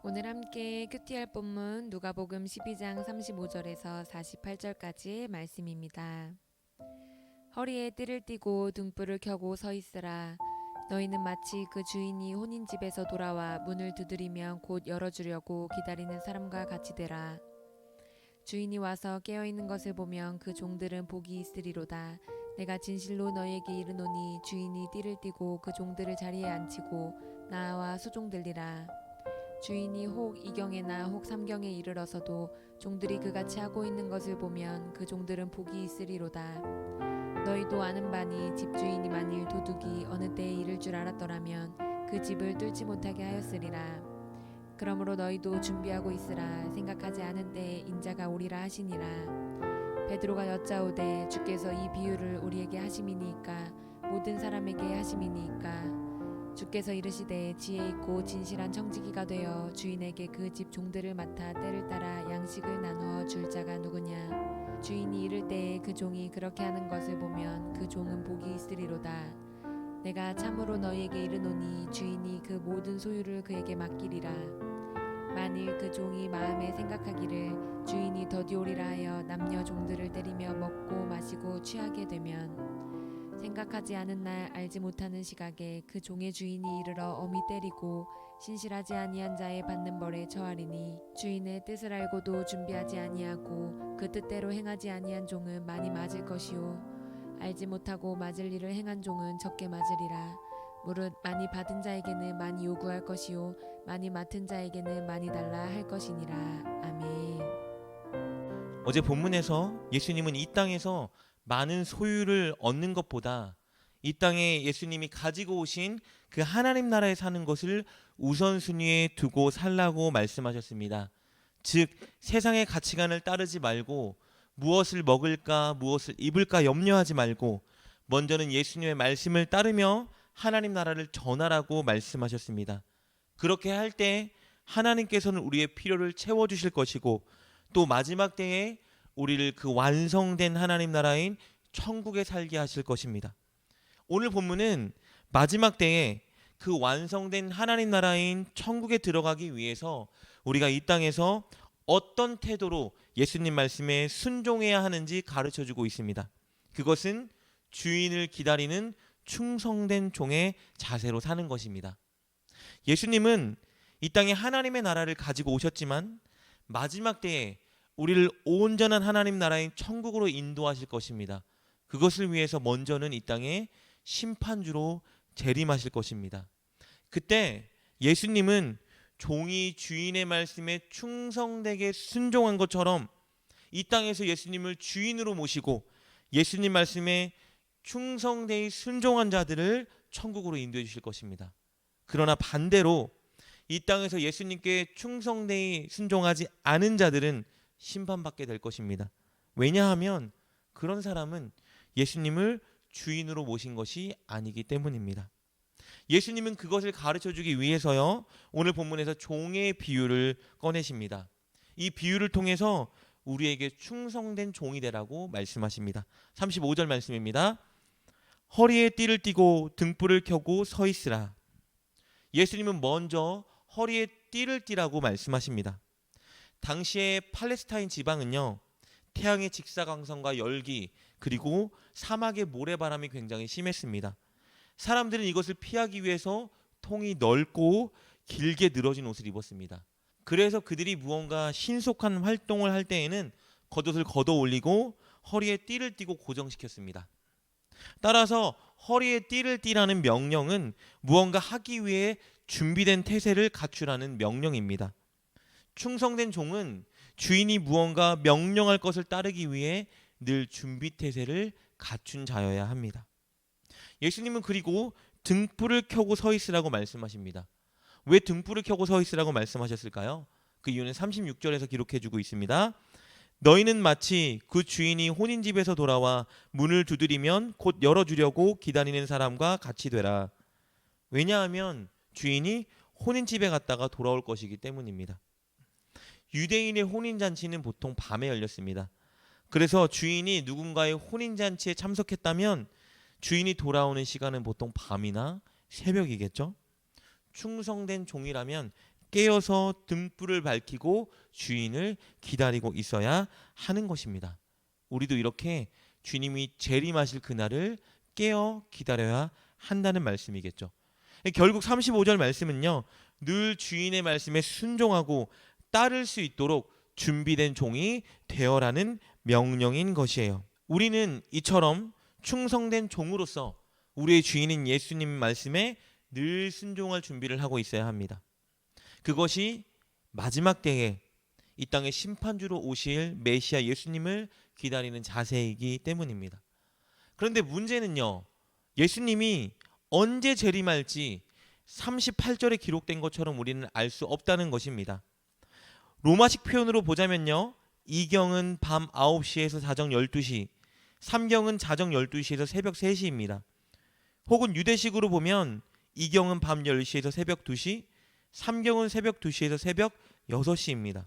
오늘 함께 큐티할 본문 누가복음 12장 35절에서 48절까지의 말씀입니다. 허리에 띠를 띠고 등불을 켜고 서 있으라. 너희는 마치 그 주인이 혼인집에서 돌아와 문을 두드리면 곧 열어주려고 기다리는 사람과 같이 되라. 주인이 와서 깨어있는 것을 보면 그 종들은 복이 있으리로다. 내가 진실로 너희에게 이르노니 주인이 띠를 띠고 그 종들을 자리에 앉히고 나와 수종들리라. 주인이 혹 이경에나 혹 삼경에 이르러서도 종들이 그같이 하고 있는 것을 보면 그 종들은 복이 있으리로다. 너희도 아는 바니 집주인이 만일 도둑이 어느 때에 이를 줄 알았더라면 그 집을 뚫지 못하게 하였으리라. 그러므로 너희도 준비하고 있으라. 생각하지 않은 때에 인자가 오리라 하시니라. 베드로가 여짜오되 주께서 이 비유를 우리에게 하심이니까 모든 사람에게 하심이니까. 주께서 이르시되 지혜 있고 진실한 청지기가 되어 주인에게 그 집 종들을 맡아 때를 따라 양식을 나누어 줄 자가 누구냐. 주인이 이를 때에 그 종이 그렇게 하는 것을 보면 그 종은 복이 있으리로다. 내가 참으로 너희에게 이르노니 주인이 그 모든 소유를 그에게 맡기리라. 만일 그 종이 마음에 생각하기를 주인이 더디오리라 하여 남녀 종들을 때리며 먹고 마시고 취하게 되면 생각하지 않은 날 알지 못하는 시각에 그 종의 주인이 이르러 엄히 때리고 신실하지 아니한 자의 받는 벌에 처하리니 주인의 뜻을 알고도 준비하지 아니하고 그 뜻대로 행하지 아니한 종은 많이 맞을 것이요 알지 못하고 맞을 일을 행한 종은 적게 맞으리라. 무릇 많이 받은 자에게는 많이 요구할 것이요 많이 맡은 자에게는 많이 달라 할 것이니라. 아멘. 어제 본문에서 예수님은 이 땅에서 많은 소유를 얻는 것보다 이 땅에 예수님이 가지고 오신 그 하나님 나라에 사는 것을 우선순위에 두고 살라고 말씀하셨습니다. 즉 세상의 가치관을 따르지 말고 무엇을 먹을까 무엇을 입을까 염려하지 말고 먼저는 예수님의 말씀을 따르며 하나님 나라를 전하라고 말씀하셨습니다. 그렇게 할 때 하나님께서는 우리의 필요를 채워주실 것이고 또 마지막 때에 우리를 그 완성된 하나님 나라인 천국에 살게 하실 것입니다. 오늘 본문은 마지막 때에 그 완성된 하나님 나라인 천국에 들어가기 위해서 우리가 이 땅에서 어떤 태도로 예수님 말씀에 순종해야 하는지 가르쳐주고 있습니다. 그것은 주인을 기다리는 충성된 종의 자세로 사는 것입니다. 예수님은 이 땅에 하나님의 나라를 가지고 오셨지만 마지막 때에 우리를 온전한 하나님 나라인 천국으로 인도하실 것입니다. 그것을 위해서 먼저는 이 땅에 심판주로 재림하실 것입니다. 그때 예수님은 종이 주인의 말씀에 충성되게 순종한 것처럼 이 땅에서 예수님을 주인으로 모시고 예수님 말씀에 충성되게 순종한 자들을 천국으로 인도해 주실 것입니다. 그러나 반대로 이 땅에서 예수님께 충성되게 순종하지 않은 자들은 심판받게 될 것입니다. 왜냐하면 그런 사람은 예수님을 주인으로 모신 것이 아니기 때문입니다. 예수님은 그것을 가르쳐주기 위해서요 오늘 본문에서 종의 비유를 꺼내십니다. 이 비유를 통해서 우리에게 충성된 종이 되라고 말씀하십니다. 35절 말씀입니다. 허리에 띠를 띠고 등불을 켜고 서 있으라. 예수님은 먼저 허리에 띠를 띠라고 말씀하십니다. 당시의 팔레스타인 지방은요 태양의 직사광선과 열기 그리고 사막의 모래바람이 굉장히 심했습니다. 사람들은 이것을 피하기 위해서 통이 넓고 길게 늘어진 옷을 입었습니다. 그래서 그들이 무언가 신속한 활동을 할 때에는 겉옷을 걷어 올리고 허리에 띠를 띠고 고정시켰습니다. 따라서 허리에 띠를 띠라는 명령은 무언가 하기 위해 준비된 태세를 갖추라는 명령입니다. 충성된 종은 주인이 무언가 명령할 것을 따르기 위해 늘 준비 태세를 갖춘 자여야 합니다. 예수님은 그리고 등불을 켜고 서 있으라고 말씀하십니다. 왜 등불을 켜고 서 있으라고 말씀하셨을까요? 그 이유는 36절에서 기록해주고 있습니다. 너희는 마치 그 주인이 혼인집에서 돌아와 문을 두드리면 곧 열어주려고 기다리는 사람과 같이 되라. 왜냐하면 주인이 혼인집에 갔다가 돌아올 것이기 때문입니다. 유대인의 혼인잔치는 보통 밤에 열렸습니다. 그래서 주인이 누군가의 혼인잔치에 참석했다면 주인이 돌아오는 시간은 보통 밤이나 새벽이겠죠. 충성된 종이라면 깨어서 등불을 밝히고 주인을 기다리고 있어야 하는 것입니다. 우리도 이렇게 주님이 재림하실 그날을 깨어 기다려야 한다는 말씀이겠죠. 결국 35절 말씀은요, 늘 주인의 말씀에 순종하고 따를 수 있도록 준비된 종이 되어라는 명령인 것이에요. 우리는 이처럼 충성된 종으로서 우리의 주인인 예수님 말씀에 늘 순종할 준비를 하고 있어야 합니다. 그것이 마지막 때에 이 땅의 심판주로 오실 메시아 예수님을 기다리는 자세이기 때문입니다. 그런데 문제는요, 예수님이 언제 재림할지 38절에 기록된 것처럼 우리는 알 수 없다는 것입니다. 로마식 표현으로 보자면요, 이경은 밤 9시에서 자정 12시, 삼경은 자정 12시에서 새벽 3시입니다. 혹은 유대식으로 보면 이경은 밤 10시에서 새벽 2시, 삼경은 새벽 2시에서 새벽 6시입니다.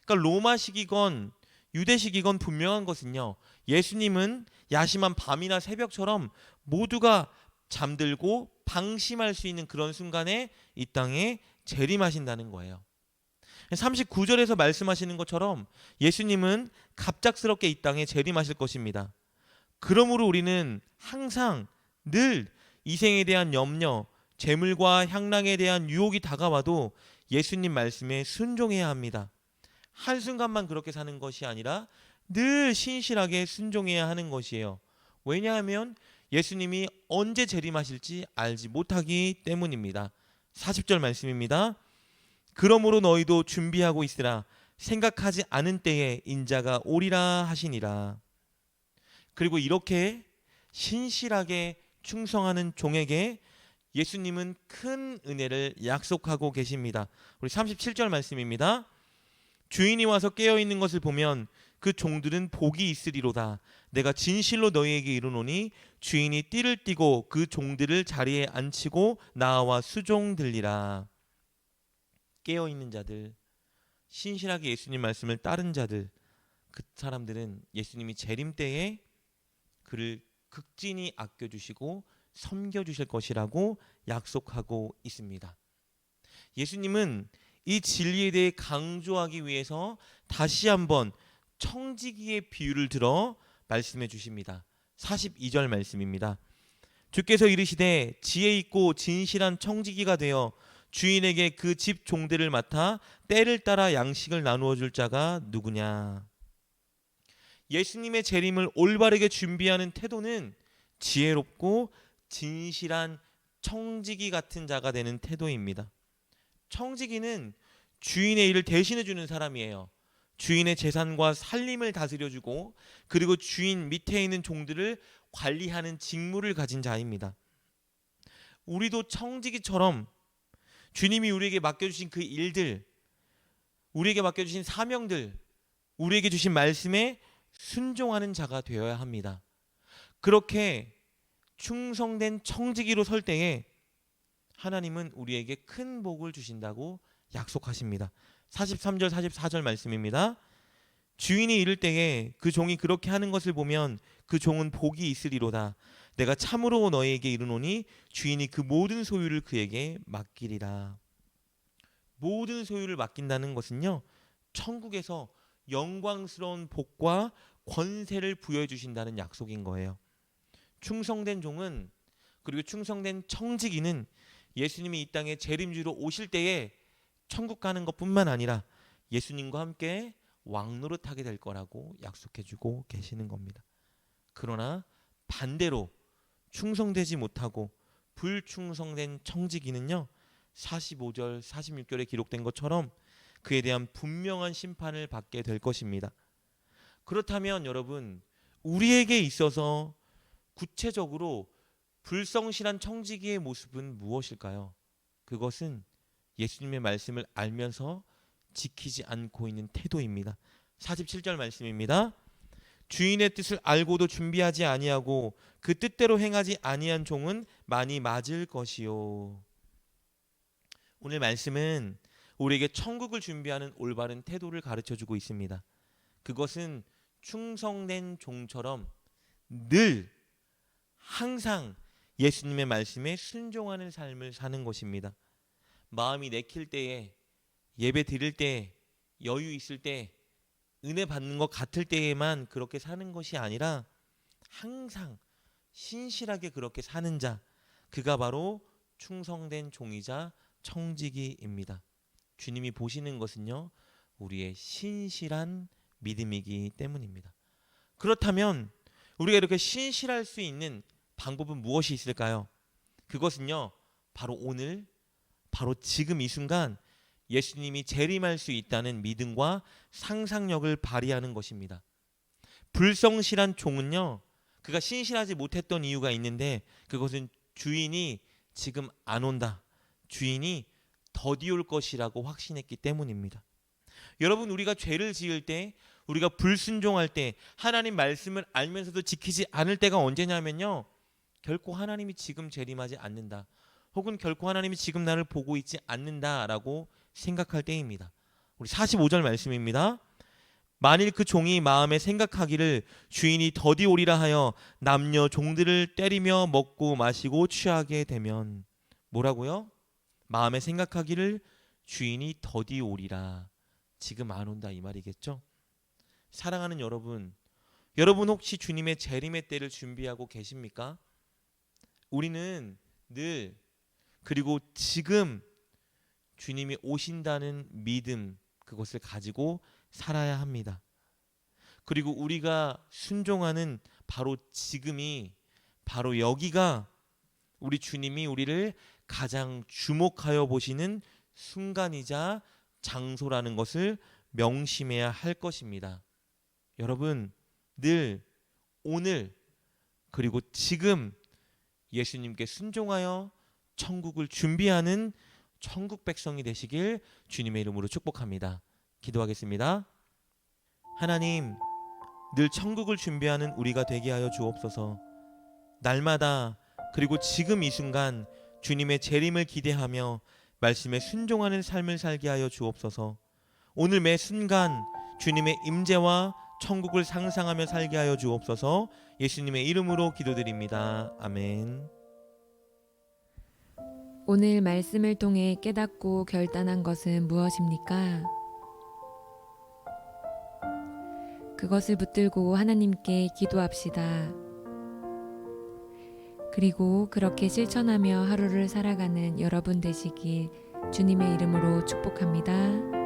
그러니까 로마식이건 유대식이건 분명한 것은요, 예수님은 야심한 밤이나 새벽처럼 모두가 잠들고 방심할 수 있는 그런 순간에 이 땅에 재림하신다는 거예요. 39절에서 말씀하시는 것처럼 예수님은 갑작스럽게 이 땅에 재림하실 것입니다. 그러므로 우리는 항상 늘 이생에 대한 염려, 재물과 향락에 대한 유혹이 다가와도 예수님 말씀에 순종해야 합니다. 한순간만 그렇게 사는 것이 아니라 늘 신실하게 순종해야 하는 것이에요. 왜냐하면 예수님이 언제 재림하실지 알지 못하기 때문입니다. 40절 말씀입니다. 그러므로 너희도 준비하고 있으라. 생각하지 않은 때에 인자가 오리라 하시니라. 그리고 이렇게 신실하게 충성하는 종에게 예수님은 큰 은혜를 약속하고 계십니다. 우리 37절 말씀입니다. 주인이 와서 깨어있는 것을 보면 그 종들은 복이 있으리로다. 내가 진실로 너희에게 이르노니 주인이 띠를 띠고 그 종들을 자리에 앉히고 나와 수종들리라. 깨어있는 자들, 신실하게 예수님 말씀을 따른 자들, 그 사람들은 예수님이 재림 때에 그를 극진히 아껴주시고 섬겨주실 것이라고 약속하고 있습니다. 예수님은 이 진리에 대해 강조하기 위해서 다시 한번 청지기의 비유를 들어 말씀해 주십니다. 42절 말씀입니다. 주께서 이르시되 지혜 있고 진실한 청지기가 되어 주인에게 그 집 종들을 맡아 때를 따라 양식을 나누어 줄 자가 누구냐. 예수님의 재림을 올바르게 준비하는 태도는 지혜롭고 진실한 청지기 같은 자가 되는 태도입니다. 청지기는 주인의 일을 대신해 주는 사람이에요. 주인의 재산과 살림을 다스려주고 그리고 주인 밑에 있는 종들을 관리하는 직무를 가진 자입니다. 우리도 청지기처럼 주님이 우리에게 맡겨주신 그 일들, 우리에게 맡겨주신 사명들, 우리에게 주신 말씀에 순종하는 자가 되어야 합니다. 그렇게 충성된 청지기로 설 때에 하나님은 우리에게 큰 복을 주신다고 약속하십니다. 43절 44절 말씀입니다. 주인이 이를 때에 그 종이 그렇게 하는 것을 보면 그 종은 복이 있으리로다. 내가 참으로 너희에게 이르노니 주인이 그 모든 소유를 그에게 맡기리라. 모든 소유를 맡긴다는 것은요, 천국에서 영광스러운 복과 권세를 부여해 주신다는 약속인 거예요. 충성된 종은, 그리고 충성된 청지기는 예수님이 이 땅에 재림주로 오실 때에 천국 가는 것뿐만 아니라 예수님과 함께 왕노릇하게 될 거라고 약속해주고 계시는 겁니다. 그러나 반대로 충성되지 못하고 불충성된 청지기는요, 45절 46절에 기록된 것처럼 그에 대한 분명한 심판을 받게 될 것입니다. 그렇다면 여러분, 우리에게 있어서 구체적으로 불성실한 청지기의 모습은 무엇일까요? 그것은 예수님의 말씀을 알면서 지키지 않고 있는 태도입니다. 47절 말씀입니다. 주인의 뜻을 알고도 준비하지 아니하고 그 뜻대로 행하지 아니한 종은 많이 맞을 것이요. 오늘 말씀은 우리에게 천국을 준비하는 올바른 태도를 가르쳐주고 있습니다. 그것은 충성된 종처럼 늘 항상 예수님의 말씀에 순종하는 삶을 사는 것입니다. 마음이 내킬 때에 예배 드릴 때, 여유 있을 때, 은혜 받는 것 같을 때에만 그렇게 사는 것이 아니라 항상 신실하게 그렇게 사는 자, 그가 바로 충성된 종이자 청지기입니다. 주님이 보시는 것은요, 우리의 신실한 믿음이기 때문입니다. 그렇다면 우리가 이렇게 신실할 수 있는 방법은 무엇이 있을까요? 그것은요, 바로 오늘, 바로 지금 이 순간 예수님이 재림할 수 있다는 믿음과 상상력을 발휘하는 것입니다. 불성실한 종은요, 그가 신실하지 못했던 이유가 있는데, 그것은 주인이 지금 안 온다, 주인이 더디 올 것이라고 확신했기 때문입니다. 여러분, 우리가 죄를 지을 때, 우리가 불순종할 때, 하나님 말씀을 알면서도 지키지 않을 때가 언제냐면요, 결코 하나님이 지금 재림하지 않는다, 혹은 결코 하나님이 지금 나를 보고 있지 않는다라고 생각할 때입니다. 우리 45절 말씀입니다. 만일 그 종이 마음에 생각하기를 주인이 더디 오리라 하여 남녀 종들을 때리며 먹고 마시고 취하게 되면, 뭐라고요? 마음에 생각하기를 주인이 더디 오리라, 지금 안 온다, 이 말이겠죠? 사랑하는 여러분, 여러분 혹시 주님의 재림의 때를 준비하고 계십니까? 우리는 늘, 그리고 지금 주님이 오신다는 믿음, 그것을 가지고 살아야 합니다. 그리고 우리가 순종하는 바로 지금이, 바로 여기가 우리 주님이 우리를 가장 주목하여 보시는 순간이자 장소라는 것을 명심해야 할 것입니다. 여러분, 늘 오늘 그리고 지금 예수님께 순종하여 천국을 준비하는 천국 백성이 되시길 주님의 이름으로 축복합니다. 기도하겠습니다. 하나님, 늘 천국을 준비하는 우리가 되게 하여 주옵소서. 날마다 그리고 지금 이 순간 주님의 재림을 기대하며 말씀에 순종하는 삶을 살게 하여 주옵소서. 오늘 매 순간 주님의 임재와 천국을 상상하며 살게 하여 주옵소서. 예수님의 이름으로 기도드립니다. 아멘. 오늘 말씀을 통해 깨닫고 결단한 것은 무엇입니까? 그것을 붙들고 하나님께 기도합시다. 그리고 그렇게 실천하며 하루를 살아가는 여러분 되시길 주님의 이름으로 축복합니다.